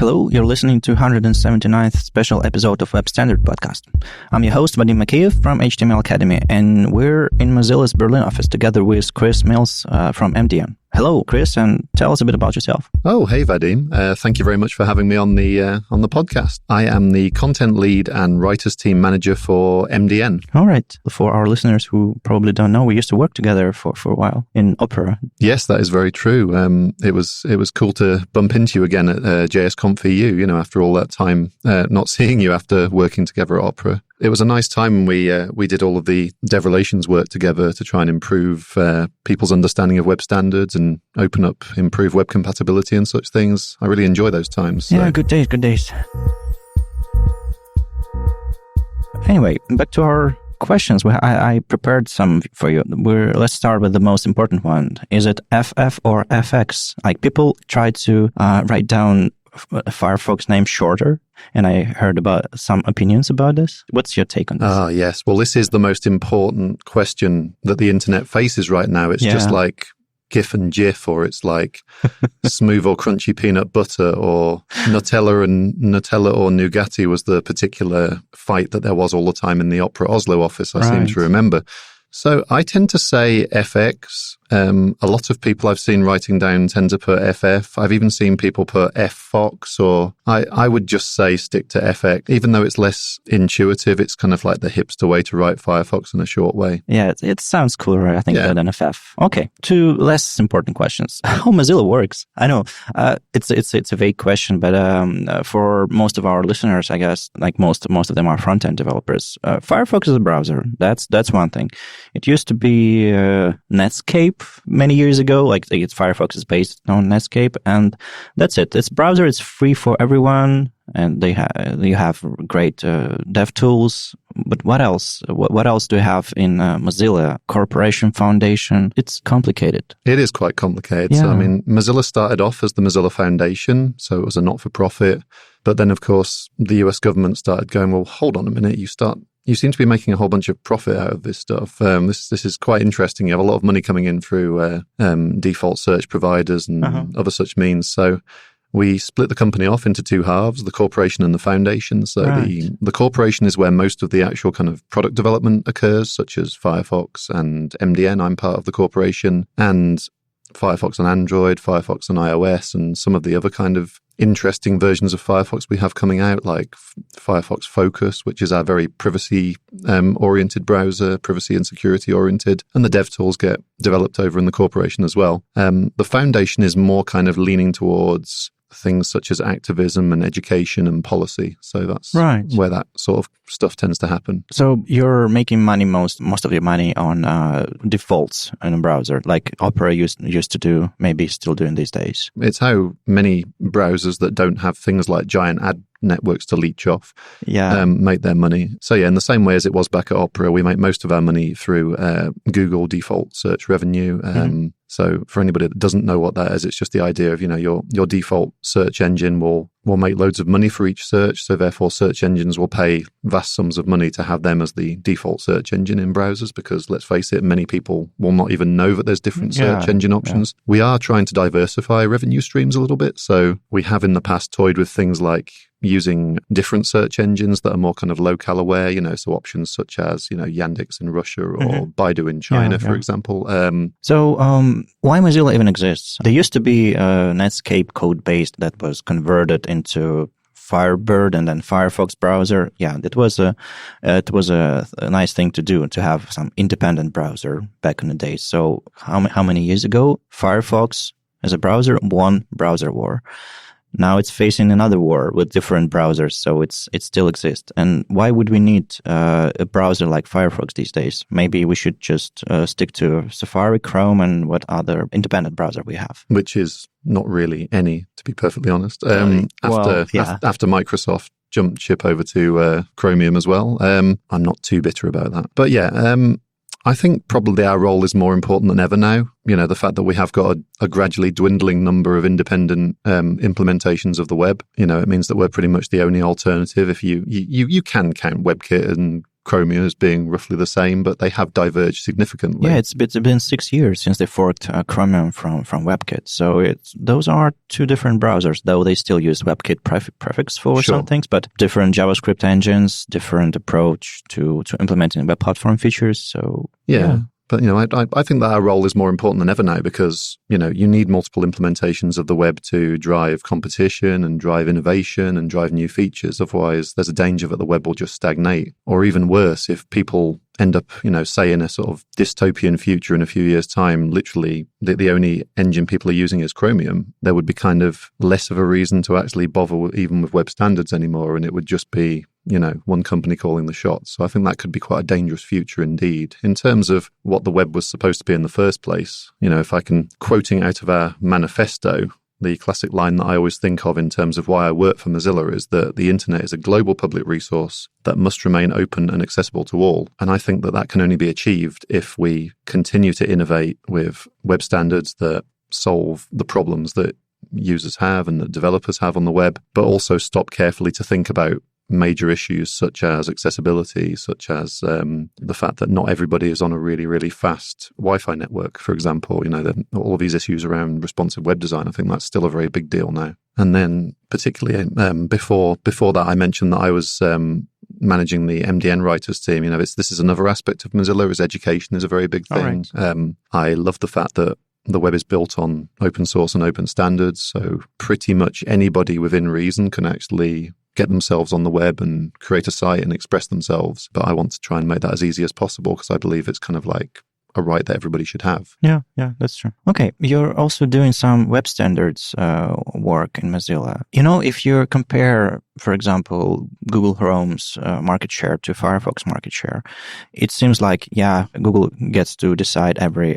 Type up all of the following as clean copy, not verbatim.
Hello, you're listening to 179th special episode of Web Standard Podcast. I'm your host, Vadim Makeev from HTML Academy, and we're in Mozilla's Berlin office together with Chris Mills from MDN. Hello, Chris, and tell us a bit about yourself. Oh, hey, Vadim. Thank you very much for having me on the podcast. I am the content lead and writers team manager for MDN. All right. For our listeners who probably don't know, we used to work together for a while in Opera. Yes, that is very true. It was cool to bump into you again at JSConf EU, after all that time not seeing you after working together at Opera. It was a nice time. We did all of the dev relations work together to try and improve people's understanding of web standards and improve web compatibility and such things. I really enjoy those times. So. Yeah, good days. Anyway, back to our questions. I prepared some for you. Let's start with the most important one. Is it FF or FX? Like, people try to write down Firefox name shorter, and I heard about some opinions about this. What's your take on this? Ah, yes. Well, this is the most important question that the internet faces right now. It's just like GIF and GIF, or it's like smooth or crunchy peanut butter, or Nutella or Nougatti was the particular fight that there was all the time in the Opera Oslo office, I seem to remember. So I tend to say FX. A lot of people I've seen writing down tend to put FF. I've even seen people put FFox, or I would just say stick to FX. Even though it's less intuitive, it's kind of like the hipster way to write Firefox in a short way. Yeah, it sounds cooler, I think, than FF. Okay, two less important questions. How Mozilla works? I know it's a vague question, but for most of our listeners, I guess, like most of them are front-end developers. Firefox is a browser. That's one thing. It used to be Netscape many years ago, like Firefox is based on Netscape, and that's it. It's browser. It's free for everyone, and you have great DevTools. But what else? What else do you have in Mozilla Corporation Foundation? It's complicated. It is quite complicated. Yeah. So, Mozilla started off as the Mozilla Foundation, so it was a not-for-profit. But then, of course, the US government started going, well, hold on a minute, you seem to be making a whole bunch of profit out of this stuff. This is quite interesting. You have a lot of money coming in through default search providers and other such means. So we split the company off into two halves, the corporation and the foundation. So the corporation is where most of the actual kind of product development occurs, such as Firefox and MDN. I'm part of the corporation, and Firefox on Android, Firefox on iOS, and some of the other kind of interesting versions of Firefox we have coming out, like Firefox Focus, which is our very privacy-oriented browser, privacy and security-oriented, and the DevTools get developed over in the corporation as well. The foundation is more kind of leaning towards things such as activism and education and policy. So that's where that sort of stuff tends to happen. So you're making money, most of your money on defaults in a browser, like Opera used to do, maybe still doing these days. It's how many browsers that don't have things like giant ad networks to leech off make their money. So in the same way as it was back at Opera, we make most of our money through Google default search revenue. So for anybody that doesn't know what that is, it's just the idea of, your default search engine will make loads of money for each search. So therefore search engines will pay vast sums of money to have them as the default search engine in browsers, because let's face it, many people will not even know that there's different search engine options. We are trying to diversify revenue streams a little bit. So we have in the past toyed with things like using different search engines that are more kind of locale aware, so options such as, Yandex in Russia or Baidu in China, for example. So why Mozilla even exists? There used to be a Netscape code base that was converted into Firebird and then Firefox browser. Yeah, it was a nice thing to do, to have some independent browser back in the day. So how many years ago Firefox as a browser won browser war? Now it's facing another war with different browsers, so it still exists. And why would we need a browser like Firefox these days? Maybe we should just stick to Safari, Chrome, and what other independent browser we have. Which is not really any, to be perfectly honest. After Microsoft jumped ship over to Chromium as well, I'm not too bitter about that. But I think probably our role is more important than ever now. The fact that we have got a gradually dwindling number of independent implementations of the web. It means that we're pretty much the only alternative. If you can count WebKit and Chromium as being roughly the same, but they have diverged significantly. Yeah, it's been 6 years since they forked Chromium from WebKit. So those are two different browsers, though they still use WebKit prefix for some things, but different JavaScript engines, different approach to implementing web platform features. So yeah. But, I think that our role is more important than ever now because, you need multiple implementations of the web to drive competition and drive innovation and drive new features. Otherwise, there's a danger that the web will just stagnate. Or even worse, if people end up, say in a sort of dystopian future in a few years' time, literally the only engine people are using is Chromium, there would be kind of less of a reason to actually bother even with web standards anymore. And it would just be, one company calling the shots. So I think that could be quite a dangerous future indeed. In terms of what the web was supposed to be in the first place, if I can, quoting out of our manifesto, the classic line that I always think of in terms of why I work for Mozilla is that the internet is a global public resource that must remain open and accessible to all. And I think that can only be achieved if we continue to innovate with web standards that solve the problems that users have and that developers have on the web, but also stop carefully to think about major issues such as accessibility, such as the fact that not everybody is on a really, really fast Wi-Fi network, for example. All of these issues around responsive web design, I think that's still a very big deal now. And then particularly before that, I mentioned that I was managing the MDN writers team. This is another aspect of Mozilla, is education is a very big thing. Right. I love the fact that the web is built on open source and open standards, so pretty much anybody within reason can actually get themselves on the web and create a site and express themselves. But I want to try and make that as easy as possible because I believe it's kind of like a right that everybody should have. Yeah, that's true. Okay, you're also doing some web standards work in Mozilla. If you compare, for example, Google Chrome's market share to Firefox market share, it seems like, Google gets to decide every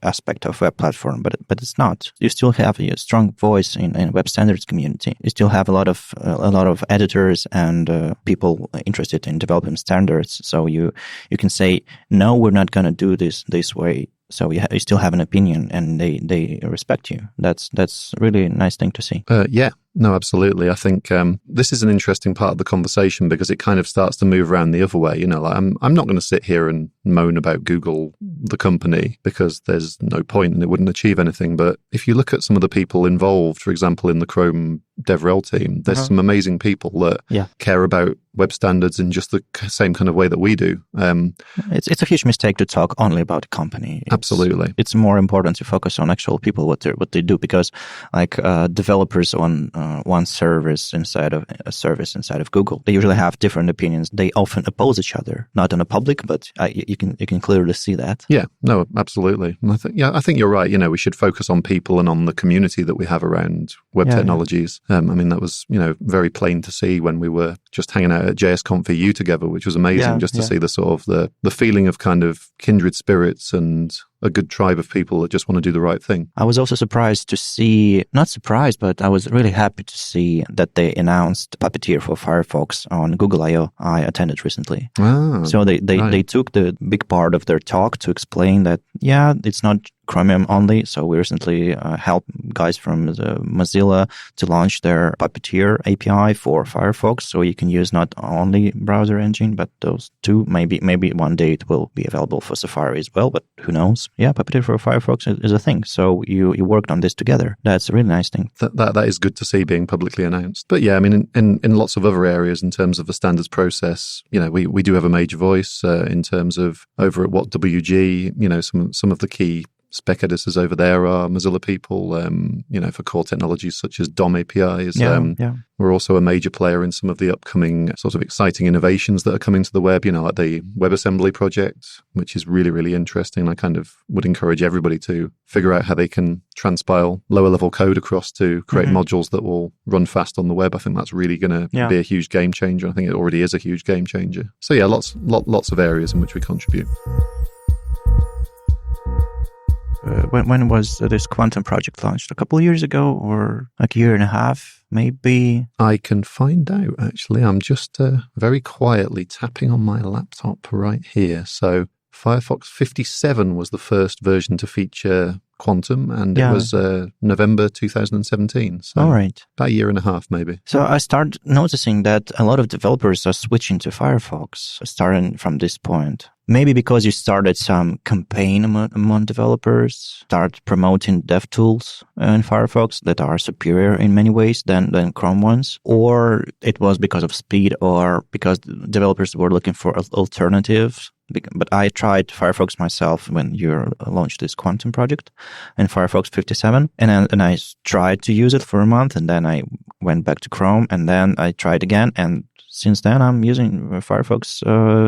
aspect of web platform, but it's not. You still have a strong voice in web standards community. You still have a lot of editors and people interested in developing standards. So you can say, no, we're not going to do this way. So you still have an opinion, and they respect you. That's really a nice thing to see. No, absolutely. I think this is an interesting part of the conversation because it kind of starts to move around the other way. I'm not going to sit here and moan about Google, the company, because there's no point and it wouldn't achieve anything. But if you look at some of the people involved, for example, in the Chrome DevRel team, there's some amazing people that care about web standards in just the same kind of way that we do. It's a huge mistake to talk only about a company. Absolutely. It's more important to focus on actual people, what they do, because developers on one service inside of Google, they usually have different opinions. They often oppose each other, not in the public, but you can clearly see that. Yeah, no, absolutely. And I think you're right. We should focus on people and on the community that we have around web technologies. That was very plain to see when we were just hanging out at JSConf EU together, which was amazing to see the sort of the feeling of kind of kindred spirits and a good tribe of people that just want to do the right thing. I was also surprised to see, not surprised, but I was really happy to see that they announced Puppeteer for Firefox on Google I/O. I attended recently. So they took the big part of their talk to explain that, it's not Chromium only. So we recently helped guys from Mozilla to launch their Puppeteer API for Firefox. So you can use not only browser engine, but those two. Maybe one day it will be available for Safari as well, but who knows? Puppeteer for Firefox is a thing. So you worked on this together. That's a really nice thing. That is good to see being publicly announced. But in lots of other areas in terms of the standards process, we do have a major voice in terms of over at WG, some of the key spec editors over there are Mozilla people, for core technologies such as DOM APIs. We're also a major player in some of the upcoming sort of exciting innovations that are coming to the web, like the WebAssembly project, which is really, really interesting. I kind of would encourage everybody to figure out how they can transpile lower level code across to create modules that will run fast on the web. I think that's really going to be a huge game changer. I think it already is a huge game changer. So lots of areas in which we contribute. When was this quantum project launched? A couple of years ago or like a year and a half, maybe? I can find out, actually. I'm just very quietly tapping on my laptop right here. So Firefox 57 was the first version to feature Quantum, and it was November 2017. So all right. about a year and a half, maybe. So I started noticing that a lot of developers are switching to Firefox, starting from this point. Maybe because you started some campaign among developers, start promoting DevTools in Firefox that are superior in many ways than Chrome ones, or it was because of speed, or because developers were looking for alternatives. But I tried Firefox myself when you launched this Quantum project in Firefox 57, and I tried to use it for a month, and then I went back to Chrome, and then I tried again, and since then, I'm using Firefox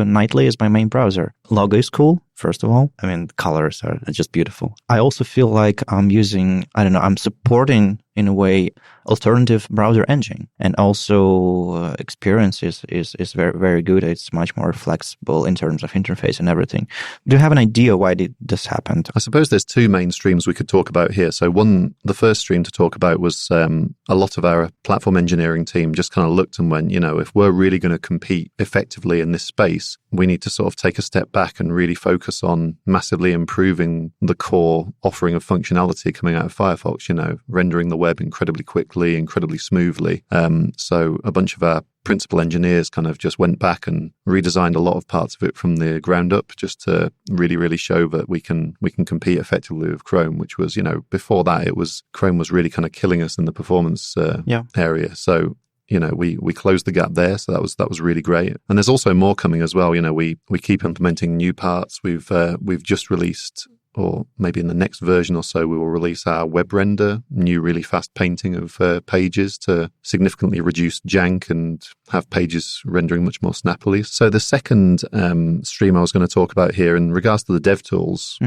nightly as my main browser. Logo is cool, first of all. I mean, the colors are just beautiful. I also feel like I'm using, I'm supporting, in a way, alternative browser engine. And also experience is very, very good. It's much more flexible in terms of interface and everything. Do you have an idea why this happened? I suppose there's two main streams we could talk about here. So the first stream to talk about was a lot of our platform engineering team just kind of looked and went, if we're really going to compete effectively in this space, we need to sort of take a step back and really focus on massively improving the core offering of functionality coming out of Firefox, rendering the web incredibly quickly, incredibly smoothly. So a bunch of our principal engineers kind of just went back and redesigned a lot of parts of it from the ground up, just to really, really show that we can compete effectively with Chrome, which was, before that, Chrome was really kind of killing us in the performance area. So, we closed the gap there. So that was really great. And there's also more coming as well. We keep implementing new parts. We've just released, or maybe in the next version or so, we will release our web render, new really fast painting of pages to significantly reduce jank and have pages rendering much more snappily. So the second stream I was going to talk about here in regards to the DevTools,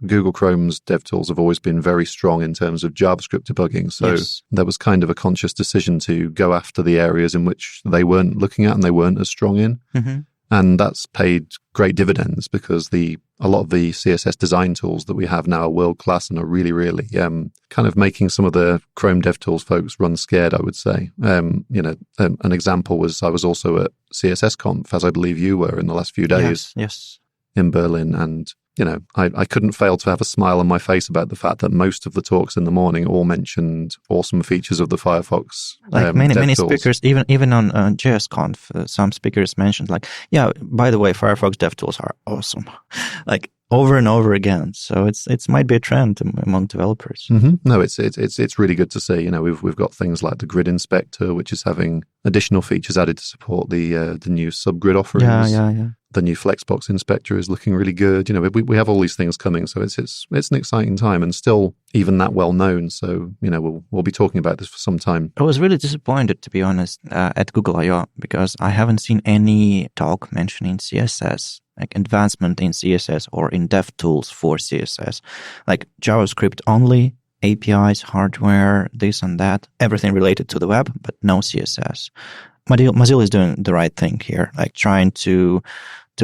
Google Chrome's DevTools have always been very strong in terms of JavaScript debugging. So there was kind of a conscious decision to go after the areas in which they weren't looking at and they weren't as strong in. Mm-hmm. And that's paid great dividends because a lot of the CSS design tools that we have now are world-class and are really, really kind of making some of the Chrome DevTools folks run scared, I would say. An example was I was also at CSSConf, as I believe you were in the last few days in Berlin. And, I couldn't fail to have a smile on my face about the fact that most of the talks in the morning all mentioned awesome features of the Firefox. Like many speakers, even on JSConf, some speakers mentioned by the way, Firefox DevTools are awesome. Over and over again. So it might be a trend among developers. Mm-hmm. No, it's really good to see. We've got things like the Grid Inspector, which is having additional features added to support the new subgrid offerings. Yeah. The new Flexbox Inspector is looking really good. We have all these things coming, so it's an exciting time and still even that well known. So we'll be talking about this for some time. I was really disappointed, to be honest, at Google I/O because I haven't seen any talk mentioning CSS. Like advancement in CSS or in DevTools for CSS, like JavaScript only, APIs, hardware, this and that, everything related to the web, but no CSS. Mozilla is doing the right thing here, like trying to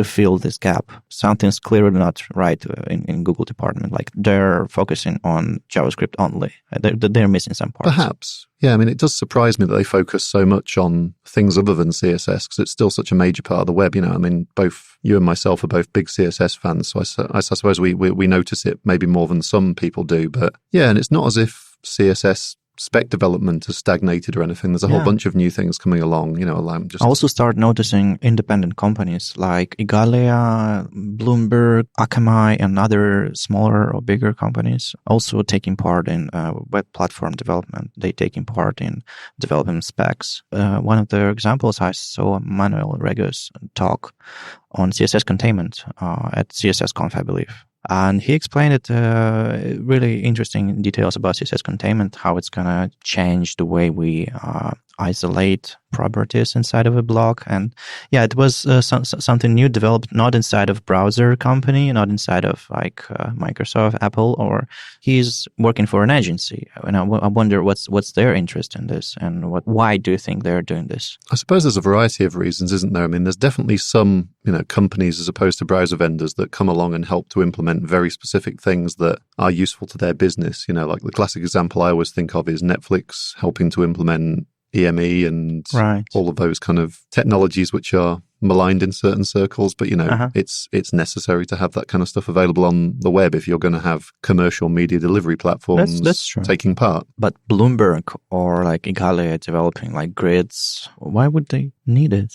fill this gap. Something's clearly not right in Google department. Like they're focusing on JavaScript only. They're missing some parts. Perhaps. Yeah, I mean, it does surprise me that they focus so much on things other than CSS because it's still such a major part of the web. I mean, both you and myself are both big CSS fans. So I suppose we notice it maybe more than some people do. But yeah, and it's not as if CSS spec development has stagnated or anything. There's a whole bunch of new things coming along. I also start noticing independent companies like Igalia, Bloomberg, Akamai, and other smaller or bigger companies also taking part in web platform development. They taking part in developing specs. One of the examples, I saw Manuel Rego's talk on CSS containment at CSSConf, I believe. And he explained it really interesting details about CSS containment, how it's going to change the way we isolate properties inside of a block. And yeah, it was something new developed, not inside of browser company, not inside of Microsoft, Apple, or he's working for an agency. And I wonder what's their interest in this and why do you think they're doing this? I suppose there's a variety of reasons, isn't there? I mean, there's definitely some, companies as opposed to browser vendors that come along and help to implement very specific things that are useful to their business. Like the classic example I always think of is Netflix helping to implement EME and all of those kind of technologies which are maligned in certain circles, but it's necessary to have that kind of stuff available on the web if you're going to have commercial media delivery platforms that's true. taking part. But Bloomberg or like Igalia developing like grids, why would they need it?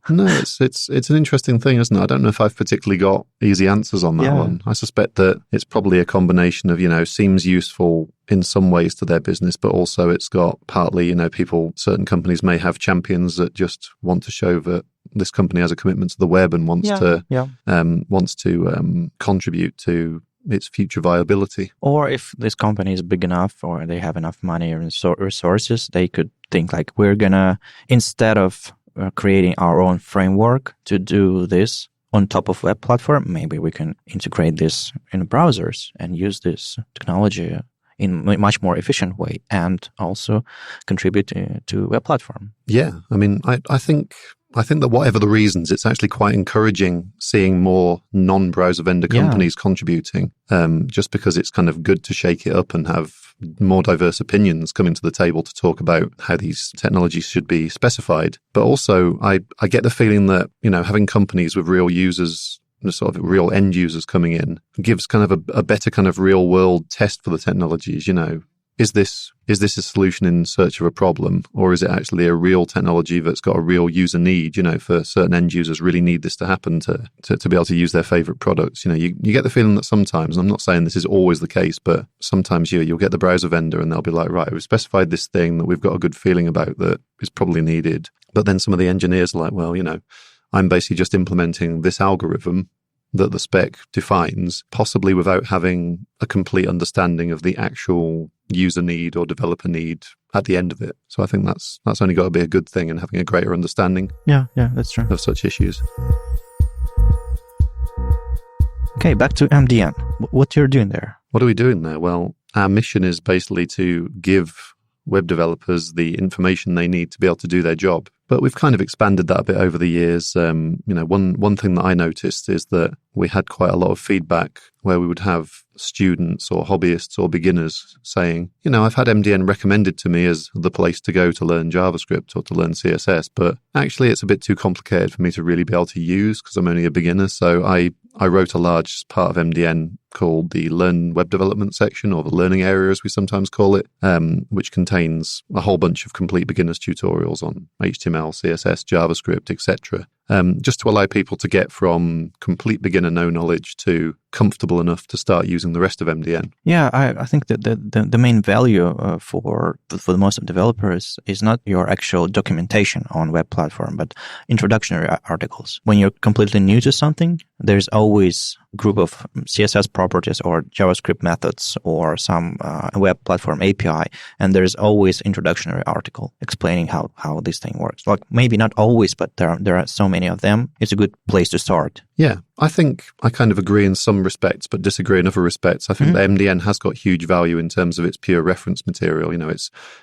No, it's an interesting thing, isn't it? I don't know if I've particularly got easy answers on that one. I suspect that it's probably a combination of, seems useful in some ways to their business, but also it's got partly, certain companies may have champions that just want to show that this company has a commitment to the web and wants to contribute to its future viability. Or if this company is big enough or they have enough money or resources, they could think like, we're gonna, instead of creating our own framework to do this on top of web platform, maybe we can integrate this in browsers and use this technology in a much more efficient way and also contribute to web platform. Yeah, I mean, I think that whatever the reasons, it's actually quite encouraging seeing more non-browser vendor companies contributing, just because it's kind of good to shake it up and have more diverse opinions coming to the table to talk about how these technologies should be specified. But also, I get the feeling that, having companies with real users, sort of real end users coming in, gives kind of a better kind of real world test for the technologies. Is this a solution in search of a problem, or is it actually a real technology that's got a real user need? For certain end users really need this to happen to be able to use their favorite products. You get the feeling that sometimes, and I'm not saying this is always the case, but sometimes you'll get the browser vendor and they'll be like, right, we've specified this thing that we've got a good feeling about that is probably needed. But then some of the engineers are like, well, I'm basically just implementing this algorithm that the spec defines, possibly without having a complete understanding of the actual user need or developer need at the end of it. So I think that's only got to be a good thing, and having a greater understanding that's true, of such issues. Okay, back to MDN. What you're doing there? What are we doing there? Well, our mission is basically to give web developers the information they need to be able to do their job. But we've kind of expanded that a bit over the years. One thing that I noticed is that we had quite a lot of feedback where we would have students or hobbyists or beginners saying, I've had MDN recommended to me as the place to go to learn JavaScript or to learn CSS, but actually it's a bit too complicated for me to really be able to use because I'm only a beginner. So I wrote a large part of MDN called the Learn Web Development section, or the learning area as we sometimes call it, which contains a whole bunch of complete beginners tutorials on HTML, CSS, JavaScript, etc. Just to allow people to get from complete beginner no knowledge to comfortable enough to start using the rest of MDN. Yeah, I think that the main value for the most of developers is not your actual documentation on web platform, but introductory articles. When you're completely new to something, there's always a group of CSS properties or JavaScript methods or some web platform API, and there's always introductory article explaining how this thing works. Like maybe not always, but there are so many of them. It's a good place to start. Yeah, I think I kind of agree in some respects, but disagree in other respects. I think that MDN has got huge value in terms of its pure reference material.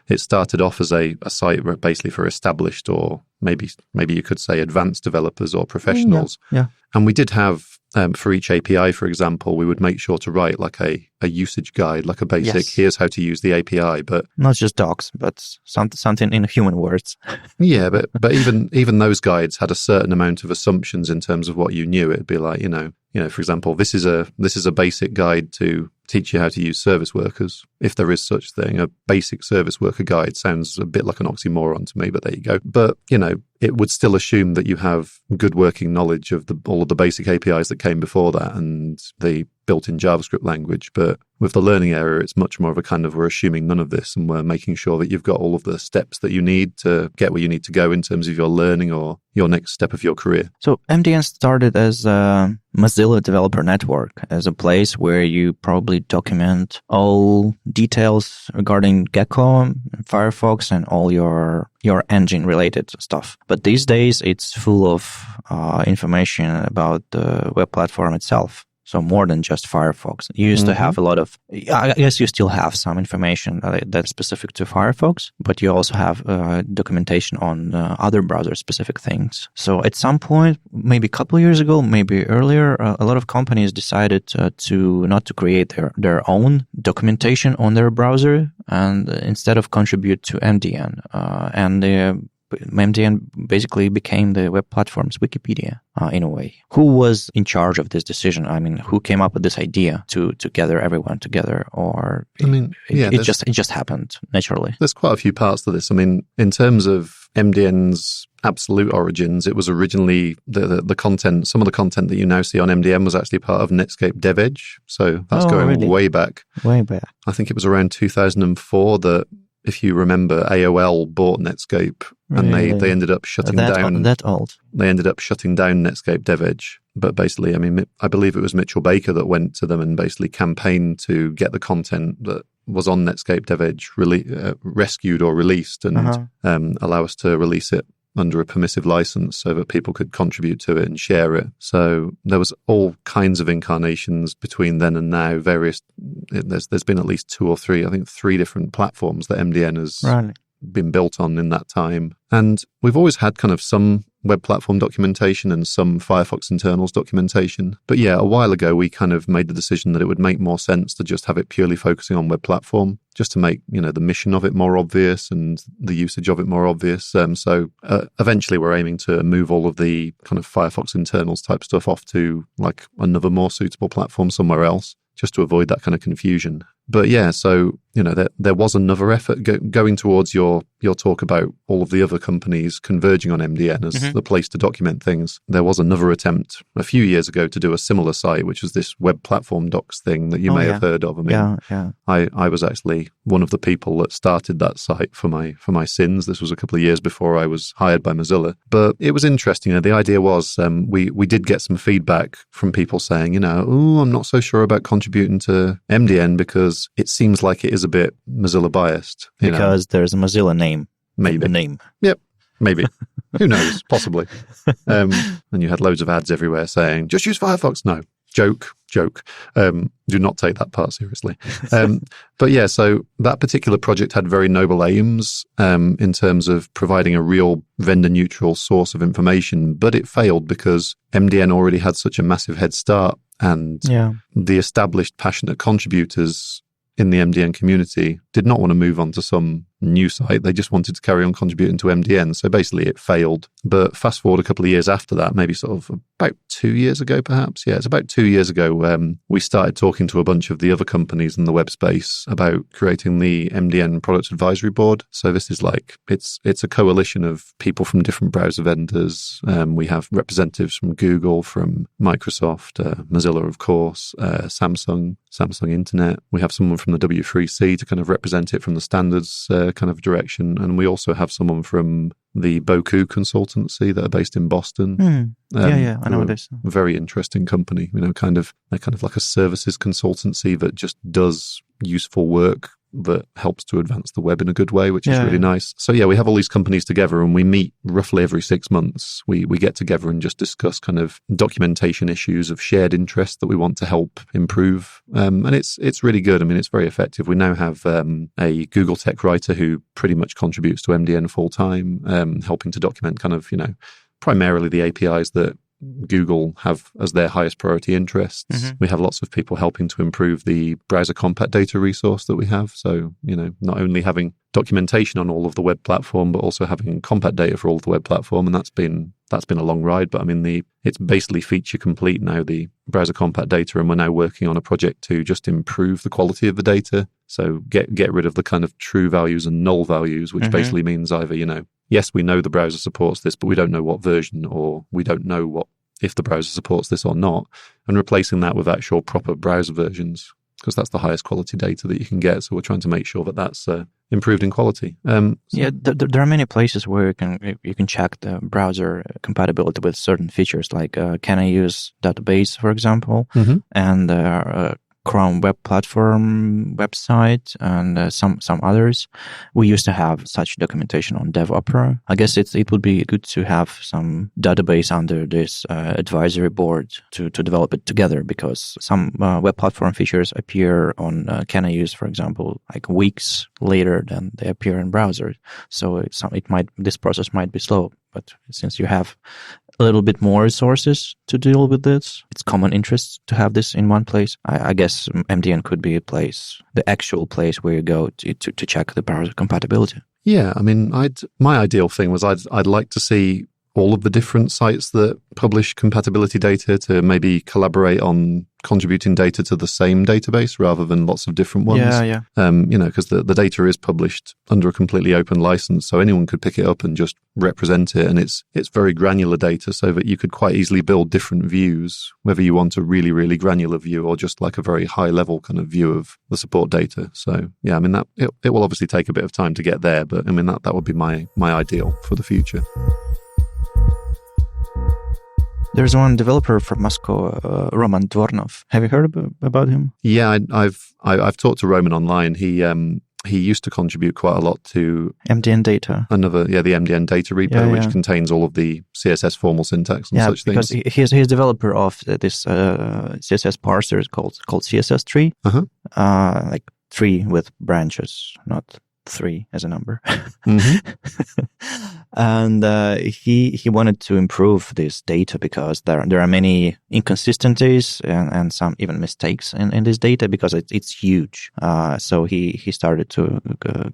It started off as a site basically for established, or maybe you could say advanced developers or professionals. Yeah. And we did have, for each API, for example, we would make sure to write like a usage guide, like a basic, here's how to use the API, but not just docs, but something in human words. Yeah, but even those guides had a certain amount of assumptions in terms of what you knew. It'd be like, for example, this is a basic guide to teach you how to use service workers, if there is such thing. A basic service worker guide sounds a bit like an oxymoron to me, but there you go. But, it would still assume that you have good working knowledge of all of the basic APIs that came before that and the built-in JavaScript language. But with the learning area, it's much more of a kind of, we're assuming none of this, and we're making sure that you've got all of the steps that you need to get where you need to go in terms of your learning or your next step of your career. So MDN started as a Mozilla developer network, as a place where you probably document all details regarding Gecko, Firefox, and all your engine-related stuff. But these days, it's full of information about the web platform itself. So more than just Firefox. You used to have a lot of, I guess you still have some information that's specific to Firefox, but you also have documentation on other browser-specific things. So at some point, maybe a couple of years ago, maybe earlier, a lot of companies decided not to create their own documentation on their browser, and instead of contribute to MDN. And MDN basically became the web platform's Wikipedia in a way. Who was in charge of this decision? I mean, who came up with this idea to gather everyone together, or it just happened naturally? There's quite a few parts to this. I mean, in terms of MDN's absolute origins, it was originally the content. Some of the content that you now see on MDN was actually part of Netscape DevEdge. So that's going way back. Way back. I think it was around 2004 that, if you remember, AOL bought Netscape, and they ended up shutting down. That old. They ended up shutting down Netscape DevEdge. But basically, I mean, I believe it was Mitchell Baker that went to them and basically campaigned to get the content that was on Netscape DevEdge rescued or released, and allow us to release it under a permissive license so that people could contribute to it and share it. So there was all kinds of incarnations between then and now. There's been at least 2 or 3, I think 3 different platforms that MDN has been built on in that time. And we've always had kind of some web platform documentation and some Firefox internals documentation. But yeah, a while ago, we kind of made the decision that it would make more sense to just have it purely focusing on web platform, just to make, the mission of it more obvious and the usage of it more obvious. So eventually we're aiming to move all of the kind of Firefox internals type stuff off to like another more suitable platform somewhere else, just to avoid that kind of confusion. But yeah, so, there was another effort going towards your talk about all of the other companies converging on MDN as the place to document things. There was another attempt a few years ago to do a similar site, which was this web platform docs thing that you may have heard of. I mean, I was actually one of the people that started that site for my sins. This was a couple of years before I was hired by Mozilla. But it was interesting. The idea was we did get some feedback from people saying, I'm not so sure about contributing to MDN because it seems like it is a bit Mozilla biased. Because there's a Mozilla name. Maybe. The name. Yep. Maybe. Who knows? Possibly. And you had loads of ads everywhere saying, just use Firefox. No. Joke. Do not take that part seriously. But yeah, so that particular project had very noble aims in terms of providing a real vendor-neutral source of information, but it failed because MDN already had such a massive head start, and the established passionate contributors in the MDN community did not want to move on to some new site. They just wanted to carry on contributing to MDN. So basically it failed. But fast forward a couple of years after that, maybe sort of about 2 years ago, perhaps. Yeah, it's about 2 years ago. We started talking to a bunch of the other companies in the web space about creating the MDN Product Advisory Board. So this is like, it's a coalition of people from different browser vendors. We have representatives from Google, from Microsoft, Mozilla, of course, Samsung Internet. We have someone from the W3C to kind of represent it from the standards kind of direction. And we also have someone from the Boku consultancy that are based in Boston. I know this. Very interesting company, they're kind of like a services consultancy that just does useful work that helps to advance the web in a good way, which is really nice. So yeah, we have all these companies together and we meet roughly every 6 months. We get together and just discuss kind of documentation issues of shared interest that we want to help improve. And it's really good. I mean, it's very effective. We now have a Google tech writer who pretty much contributes to MDN full time, helping to document kind of, primarily the APIs that Google have as their highest priority interests. We have lots of people helping to improve the browser compat data resource that we have. So, not only having documentation on all of the web platform, but also having compat data for all of the web platform. And that's been a long ride, but I mean, it's basically feature complete now, the browser compat data. And we're now working on a project to just improve the quality of the data. So get rid of the kind of true values and null values, which basically means either, yes, we know the browser supports this, but we don't know what version, or we don't know if the browser supports this or not, and replacing that with actual proper browser versions, because that's the highest quality data that you can get. So we're trying to make sure that that's improved in quality. There are many places where you can check the browser compatibility with certain features, like can I use database, for example, and Chrome web platform website, and some others. We used to have such documentation on DevOpera. I guess it would be good to have some database under this advisory board to develop it together, because some web platform features appear on Can I Use, for example, like weeks later than they appear in browsers. So this process might be slow, but since you have a little bit more resources to deal with this, it's common interest to have this in one place. I guess MDN could be a place, the actual place where you go to check the browser compatibility. Yeah, I mean, my ideal thing was I'd like to see all of the different sites that publish compatibility data to maybe collaborate on contributing data to the same database rather than lots of different ones. Yeah. Because the data is published under a completely open license, so anyone could pick it up and just represent it. And it's very granular data, so that you could quite easily build different views, whether you want a really, really granular view or just like a very high level kind of view of the support data. So yeah, I mean, that it will obviously take a bit of time to get there, but I mean, that would be my ideal for the future. There's one developer from Moscow, Roman Dvornov. Have you heard about him? Yeah, I've talked to Roman online. He used to contribute quite a lot to MDN data. The MDN data repo, which contains all of the CSS formal syntax and such things. Yeah, because he's developer of this CSS parser called CSS tree. Like tree with branches, not 3 as a number. And he wanted to improve this data because there are many inconsistencies and some even mistakes in this data because it's huge. So he started to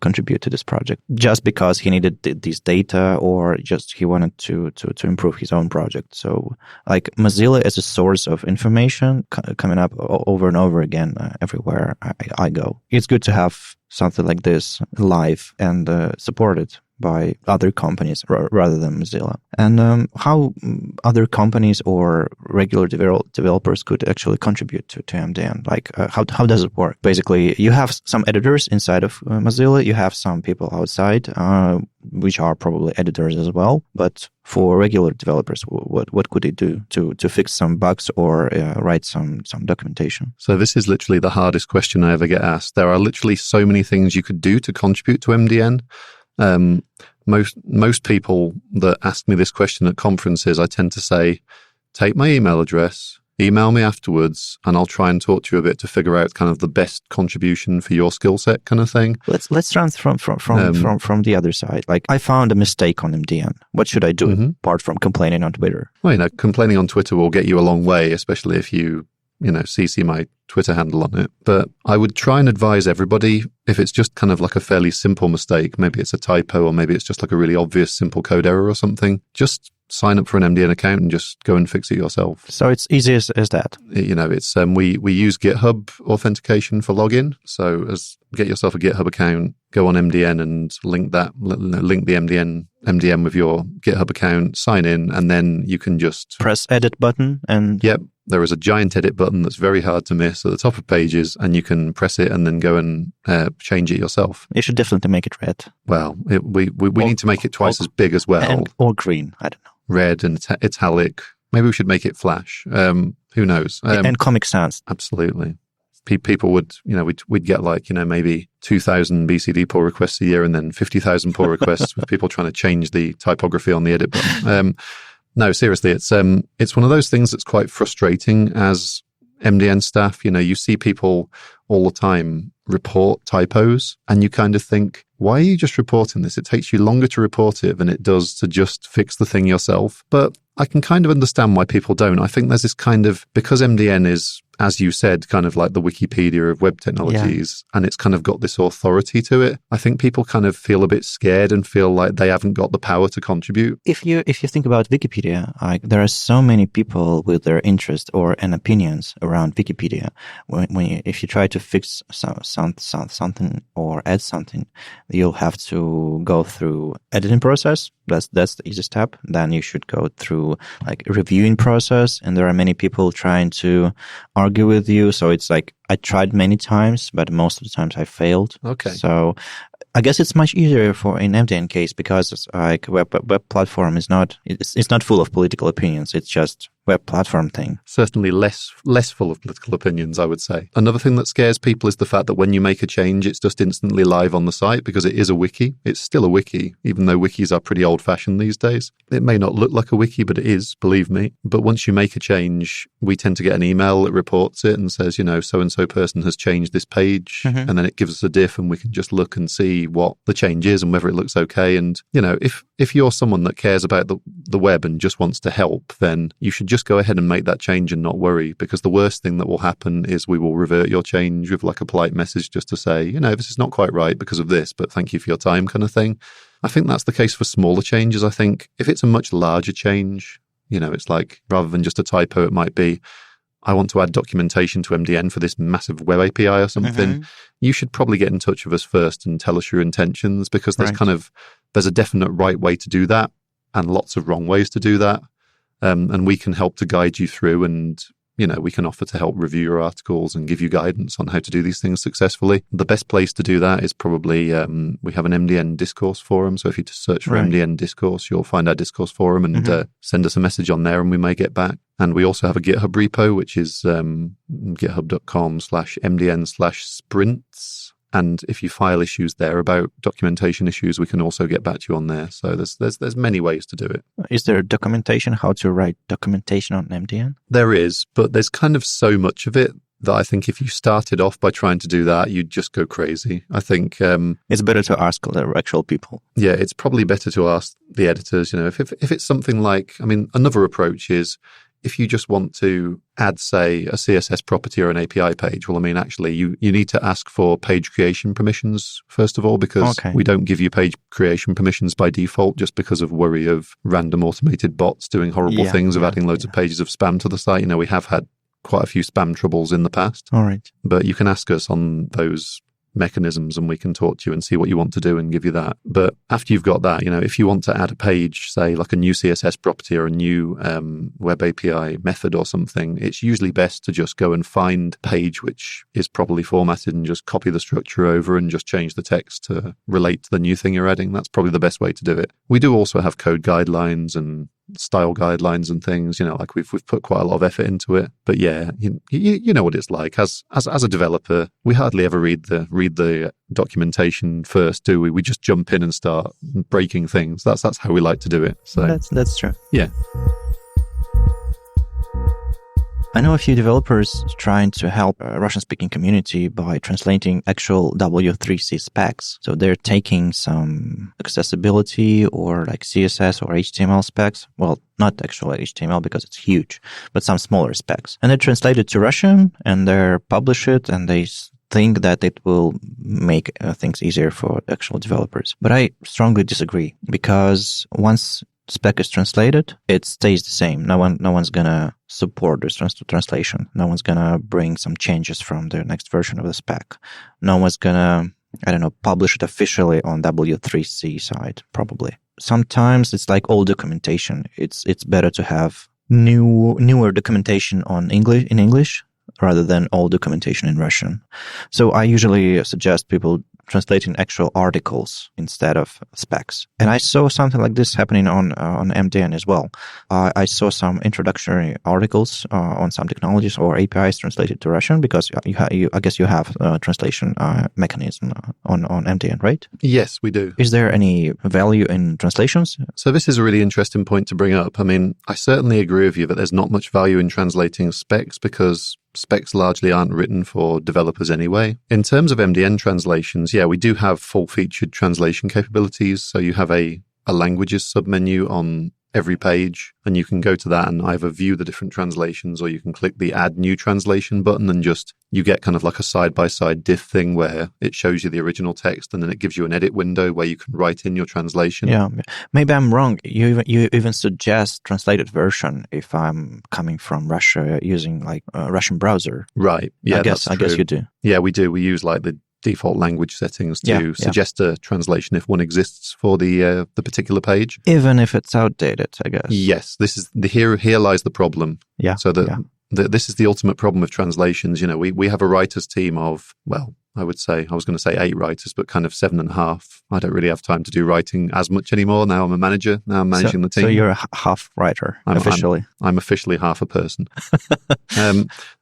contribute to this project just because he needed this data, or just he wanted to improve his own project. So like Mozilla as a source of information coming up over and over again everywhere I go. It's good to have something like this live and supported by other companies rather than Mozilla. And how other companies or regular developers could actually contribute to MDN? Like, how does it work? Basically, you have some editors inside of Mozilla. You have some people outside, which are probably editors as well. But for regular developers, what could they do to fix some bugs or write some documentation? So this is literally the hardest question I ever get asked. There are literally so many things you could do to contribute to MDN. Most people that ask me this question at conferences, I tend to say, take my email address, email me afterwards, and I'll try and talk to you a bit to figure out kind of the best contribution for your skill set kind of thing. Let's run from the other side. Like, I found a mistake on MDN. What should I do apart from complaining on Twitter? Well, complaining on Twitter will get you a long way, especially if you CC my Twitter handle on it. But I would try and advise everybody, if it's just kind of like a fairly simple mistake, maybe it's a typo or maybe it's just like a really obvious simple code error or something, just sign up for an MDN account and just go and fix it yourself. So it's easy as that. It's we use GitHub authentication for login. So get yourself a GitHub account, go on MDN and link the MDN with your GitHub account, sign in, and then you can just press edit button and yep. There is a giant edit button that's very hard to miss at the top of pages, and you can press it and then go and change it yourself. You should definitely make it red. Well, we need to make it twice as big as well. Or green, I don't know. Red and italic. Maybe we should make it flash. Who knows? And Comic Sans. Absolutely. People would, we'd get like, maybe 2,000 BCD pull requests a year and then 50,000 pull requests with people trying to change the typography on the edit button. No, seriously, it's one of those things that's quite frustrating as MDN staff. You see people all the time report typos and you kind of think, why are you just reporting this? It takes you longer to report it than it does to just fix the thing yourself. But I can kind of understand why people don't. I think there's this kind of, because MDN is, as you said, kind of like the Wikipedia of web technologies, and it's kind of got this authority to it. I think people kind of feel a bit scared and feel like they haven't got the power to contribute. If you think about Wikipedia, there are so many people with their interest and opinions around Wikipedia. If you try to fix something or add something, you'll have to go through editing process. That's the easy step. Then you should go through like a reviewing process, and there are many people trying to argue with you. So it's like I tried many times, but most of the times I failed. Okay. So I guess it's much easier in MDN case because it's like web platform is not full of political opinions. It's just web platform thing. Certainly less full of political opinions, I would say. Another thing that scares people is the fact that when you make a change, it's just instantly live on the site because it is a wiki. It's still a wiki, even though wikis are pretty old-fashioned these days. It may not look like a wiki, but it is, believe me. But once you make a change, we tend to get an email that reports it and says, so-and-so person has changed this page, and then it gives us a diff and we can just look and see what the change is and whether it looks okay. And, if you're someone that cares about the web and just wants to help, then you should just just go ahead and make that change and not worry, because the worst thing that will happen is we will revert your change with like a polite message just to say, this is not quite right because of this, but thank you for your time kind of thing. I think that's the case for smaller changes. I think if it's a much larger change, it's like rather than just a typo, it might be, I want to add documentation to MDN for this massive web API or something. You should probably get in touch with us first and tell us your intentions, because there's a definite right way to do that and lots of wrong ways to do that. And we can help to guide you through, and we can offer to help review your articles and give you guidance on how to do these things successfully. The best place to do that is probably, we have an MDN discourse forum. So if you just search for MDN discourse, you'll find our discourse forum and send us a message on there and we may get back. And we also have a GitHub repo, which is github.com/MDN/sprints. And if you file issues there about documentation issues, we can also get back to you on there. So there's many ways to do it. Is there documentation, how to write documentation on MDN? There is, but there's kind of so much of it that I think if you started off by trying to do that, you'd just go crazy. I think it's better to ask the actual people. Yeah, it's probably better to ask the editors. If it's something like, another approach is, if you just want to add, say, a CSS property or an API page, actually, you need to ask for page creation permissions, first of all, because we don't give you page creation permissions by default just because of worry of random automated bots doing horrible things of adding loads of pages of spam to the site. We have had quite a few spam troubles in the past. All right. But you can ask us on those mechanisms and we can talk to you and see what you want to do and give you that. But after you've got that, if you want to add a page, say like a new CSS property or a new web API method or something, it's usually best to just go and find a page which is properly formatted and just copy the structure over and just change the text to relate to the new thing you're adding. That's probably the best way to do it. We do also have code guidelines and style guidelines and things, like we've put quite a lot of effort into it. But yeah, you know what it's like. As a developer, we hardly ever read the documentation first, do we? We just jump in and start breaking things. That's how we like to do it. So that's true. Yeah. I know a few developers trying to help a Russian-speaking community by translating actual W3C specs. So they're taking some accessibility or like CSS or HTML specs. Well, not actual HTML because it's huge, but some smaller specs. And they translate it to Russian and they publish it and they think that it will make things easier for actual developers. But I strongly disagree, because once spec is translated, it stays the same. No one's gonna support this translation. No one's gonna bring some changes from the next version of the spec. No one's gonna, publish it officially on W3C side, probably. Sometimes it's like old documentation. It's better to have newer documentation in English rather than old documentation in Russian. So I usually suggest people translating actual articles instead of specs. And I saw something like this happening on MDN as well. I saw some introductory articles on some technologies or APIs translated to Russian, because I guess you have a translation mechanism on MDN, right? Yes, we do. Is there any value in translations? So this is a really interesting point to bring up. I certainly agree with you that there's not much value in translating specs, because specs largely aren't written for developers anyway. In terms of MDN translations, we do have full-featured translation capabilities. So you have a languages submenu on every page, and you can go to that and either view the different translations, or you can click the Add New Translation button and you get kind of like a side-by-side diff thing where it shows you the original text and then it gives you an edit window where you can write in your translation. Yeah, maybe I'm wrong. You even suggest translated version if I'm coming from Russia using like a Russian browser. Right. Yeah, I guess you do. Yeah, we do. We use like the default language settings to suggest a translation if one exists for the particular page, even if it's outdated, I guess. Yes, this is here lies the problem. Yeah. So this is the ultimate problem with translations. We have a writers team of, well, I was going to say 8 writers, but kind of 7.5. I don't really have time to do writing as much anymore. Now I'm a manager. Now I'm managing the team. So you're a half writer, officially. I'm officially half a person.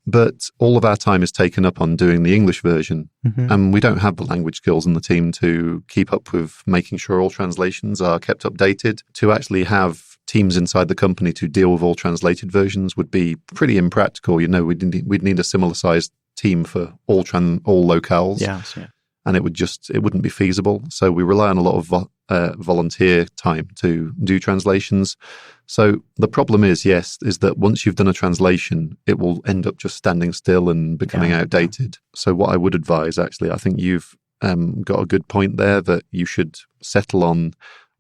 But all of our time is taken up on doing the English version. Mm-hmm. And we don't have the language skills in the team to keep up with making sure all translations are kept updated. To actually have teams inside the company to deal with all translated versions would be pretty impractical. We'd need a similar sized team for all locales. Yes, yeah. and it wouldn't be feasible. So we rely on a lot of volunteer time to do translations. So the problem is that once you've done a translation, it will end up just standing still and becoming outdated. So what I would advise, actually, I think you've got a good point there, that you should settle on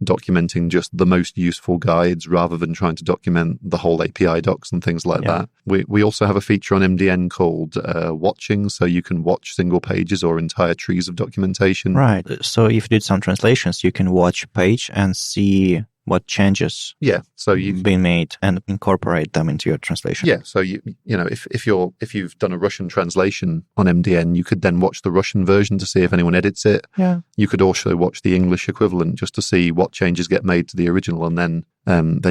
documenting just the most useful guides rather than trying to document the whole API docs and things like that. We also have a feature on MDN called watching, so you can watch single pages or entire trees of documentation. Right. So if you did some translations, you can watch a page and see what changes so you've been made and incorporate them into your translation. Yeah, so you know, if you've done a Russian translation on MDN, you could then watch the Russian version to see if anyone edits it. Yeah. You could also watch the English equivalent just to see what changes get made to the original, and then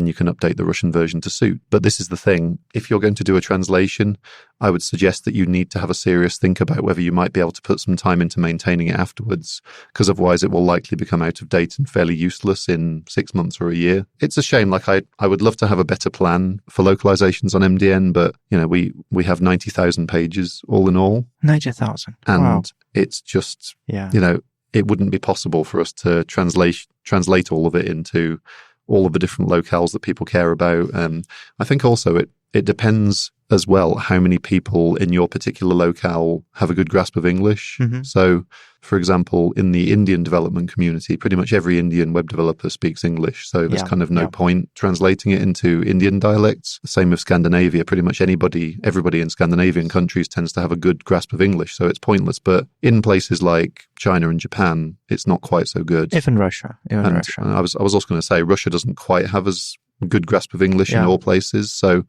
you can update the Russian version to suit. But this is the thing. If you're going to do a translation, I would suggest that you need to have a serious think about whether you might be able to put some time into maintaining it afterwards, because otherwise it will likely become out of date and fairly useless in 6 months or a year. It's a shame. Like I would love to have a better plan for localizations on MDN, but you know, we have 90,000 pages all in all. 90,000. And wow. It's just, you know, it wouldn't be possible for us to translate all of it into all of the different locales that people care about. I think also it depends as well how many people in your particular locale have a good grasp of English. Mm-hmm. So, for example, in the Indian development community, pretty much every Indian web developer speaks English. So there's kind of no point translating it into Indian dialects. Same with Scandinavia. Pretty much everybody in Scandinavian countries tends to have a good grasp of English. So it's pointless. But in places like China and Japan, it's not quite so good. Even Russia. I was also going to say Russia doesn't quite have as good grasp of English in all places. So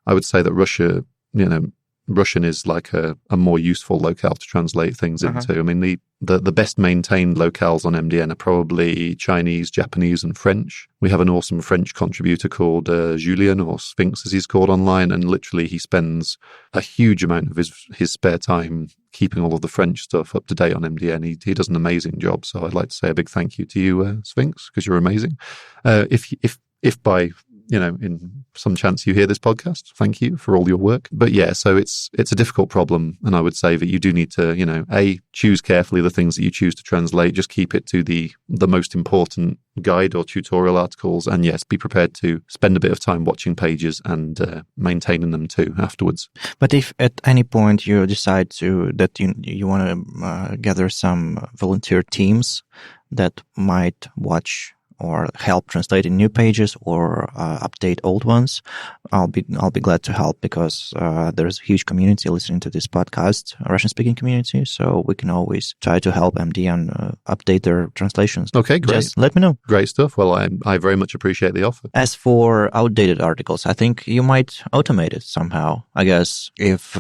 I would say that Russia, you know, Russian is like a more useful locale to translate things into. I mean, the best maintained locales on MDN are probably Chinese, Japanese, and French. We have an awesome French contributor called Julien, or Sphinx as he's called online, and literally he spends a huge amount of his spare time keeping all of the French stuff up to date on MDN. He does an amazing job. So I'd like to say a big thank you to you, Sphinx, because you're amazing. If by in some chance you hear this podcast, thank you for all your work. But yeah, so it's a difficult problem. And I would say that you do need to, choose carefully the things that you choose to translate. Just keep it to the most important guide or tutorial articles. And yes, be prepared to spend a bit of time watching pages and maintaining them too afterwards. But if at any point you decide that you want to gather some volunteer teams that might watch or help translating new pages or update old ones, I'll be glad to help, because there's a huge community listening to this podcast, a Russian-speaking community. So we can always try to help MDN update their translations. Okay, great. Just let me know. Great stuff. Well, I very much appreciate the offer. As for outdated articles, I think you might automate it somehow. I guess if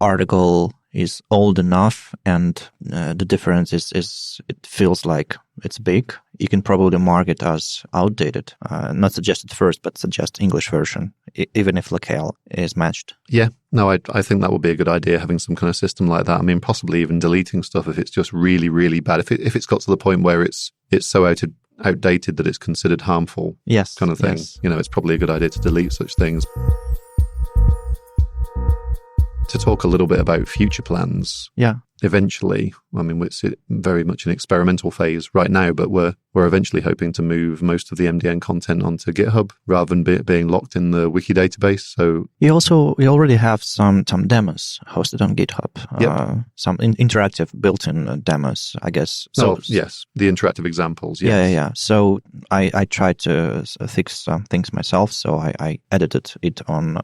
article is old enough and the difference is it feels like it's big, you can probably mark it as outdated. Not suggested first, but suggest English version, even if locale is matched. Yeah, no, I think that would be a good idea, having some kind of system like that. I mean, possibly even deleting stuff if it's just really, really bad. If it's got to the point where it's so outdated that it's considered harmful, kind of thing. Yes. It's probably a good idea to delete such things. To talk a little bit about future plans. Yeah. Eventually, I mean, it's very much an experimental phase right now, but we're eventually hoping to move most of the MDN content onto GitHub rather than being locked in the wiki database. So you already have some demos hosted on GitHub. Some interactive built-in demos, I guess. So yes, the interactive examples. Yes. Yeah. So I tried to fix some things myself. So I edited it on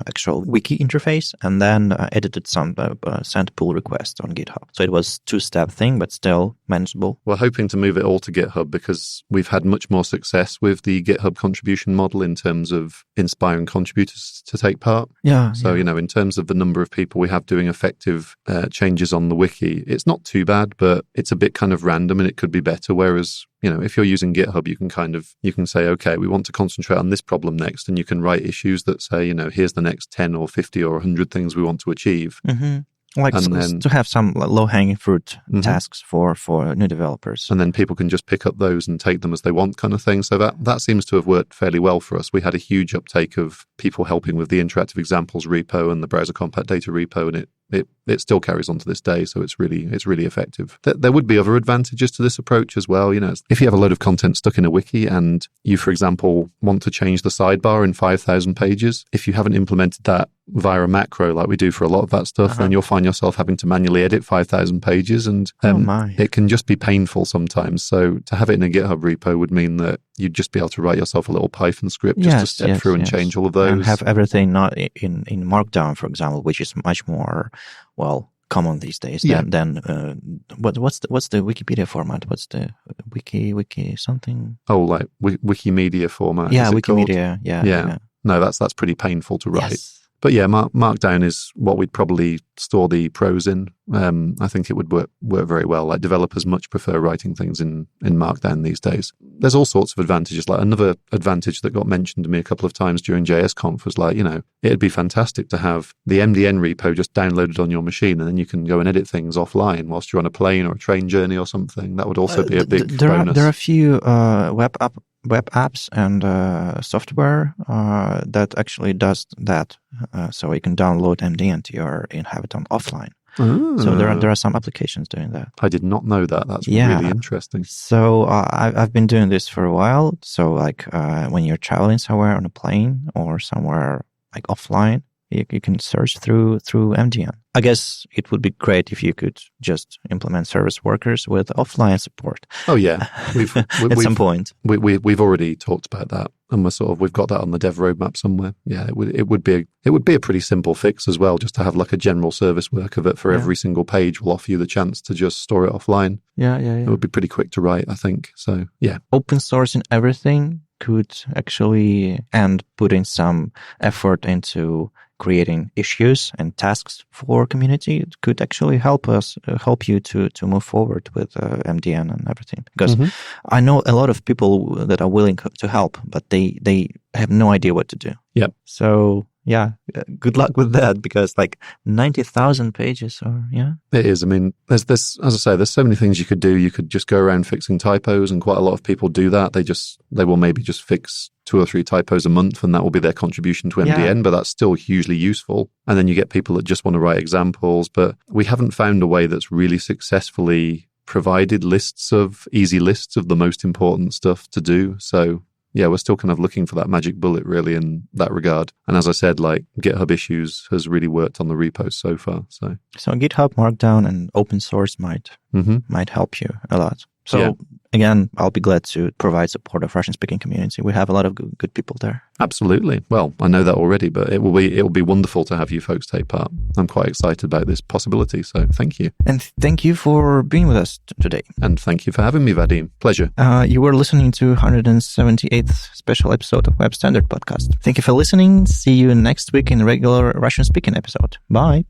actual wiki interface, and then edited some sent pull requests on GitHub. So it was two-step thing, but still manageable. We're hoping to move it all to GitHub because we've had much more success with the GitHub contribution model in terms of inspiring contributors to take part. Yeah. So, in terms of the number of people we have doing effective changes on the wiki, it's not too bad, but it's a bit kind of random and it could be better. Whereas, if you're using GitHub, you can say, okay, we want to concentrate on this problem next. And you can write issues that say, here's the next 10 or 50 or 100 things we want to achieve. Mm-hmm. To have some low-hanging fruit tasks for new developers. And then people can just pick up those and take them as they want, kind of thing. So that seems to have worked fairly well for us. We had a huge uptake of people helping with the interactive examples repo and the browser compact data repo, and it still carries on to this day. So it's really effective. There would be other advantages to this approach as well. If you have a load of content stuck in a wiki and you, for example, want to change the sidebar in 5,000 pages, if you haven't implemented that via a macro like we do for a lot of that stuff, then you'll find yourself having to manually edit 5,000 pages, and it can just be painful sometimes. So to have it in a GitHub repo would mean that you'd just be able to write yourself a little Python script just to step through and change all of those. And have everything not in Markdown, for example, which is much more, common these days than what's the Wikipedia format? What's the wiki something? Oh, like Wikimedia format. Yeah, Wikimedia. Yeah. No, that's pretty painful to write. Yes. But yeah, Markdown is what we'd probably store the pros in. I think it would work very well. Like, developers much prefer writing things in Markdown these days. There's all sorts of advantages. Like, another advantage that got mentioned to me a couple of times during JSConf was like, it'd be fantastic to have the MDN repo just downloaded on your machine, and then you can go and edit things offline whilst you're on a plane or a train journey or something. That would also be a big bonus. There are a few web apps and software that actually does that. So you can download MDN to your Inhabitant offline. So there are some applications doing that. I did not know that. That's really interesting. So I've been doing this for a while. So when you're traveling somewhere on a plane or somewhere like offline, you can search through MDN. I guess it would be great if you could just implement service workers with offline support. Oh yeah, at some point. We've already talked about that, and we've got that on the dev roadmap somewhere. Yeah, it would be a pretty simple fix as well, just to have like a general service worker that for every single page will offer you the chance to just store it offline. Yeah. It would be pretty quick to write, I think. So yeah, open sourcing everything could actually, and putting some effort into creating issues and tasks for community, it could actually help you to move forward with MDN and everything. Because I know a lot of people that are willing to help, but they have no idea what to do. Yep. So yeah, good luck with that, because 90,000 pages It is. I mean, there's as I say, there's so many things you could do. You could just go around fixing typos, and quite a lot of people do that. They will maybe just fix 2 or 3 typos a month, and that will be their contribution to MDN, but that's still hugely useful. And then you get people that just want to write examples, but we haven't found a way that's really successfully provided easy lists of the most important stuff to do. So yeah, we're still kind of looking for that magic bullet really in that regard. And as I said, GitHub Issues has really worked on the repos so far. So GitHub, Markdown, and open source might help you a lot. So again, I'll be glad to provide support of Russian-speaking community. We have a lot of good people there. Absolutely. Well, I know that already, but it will be wonderful to have you folks take part. I'm quite excited about this possibility, so thank you. And thank you for being with us today. And thank you for having me, Vadim. Pleasure. You were listening to 178th special episode of Web Standard Podcast. Thank you for listening. See you next week in a regular Russian-speaking episode. Bye.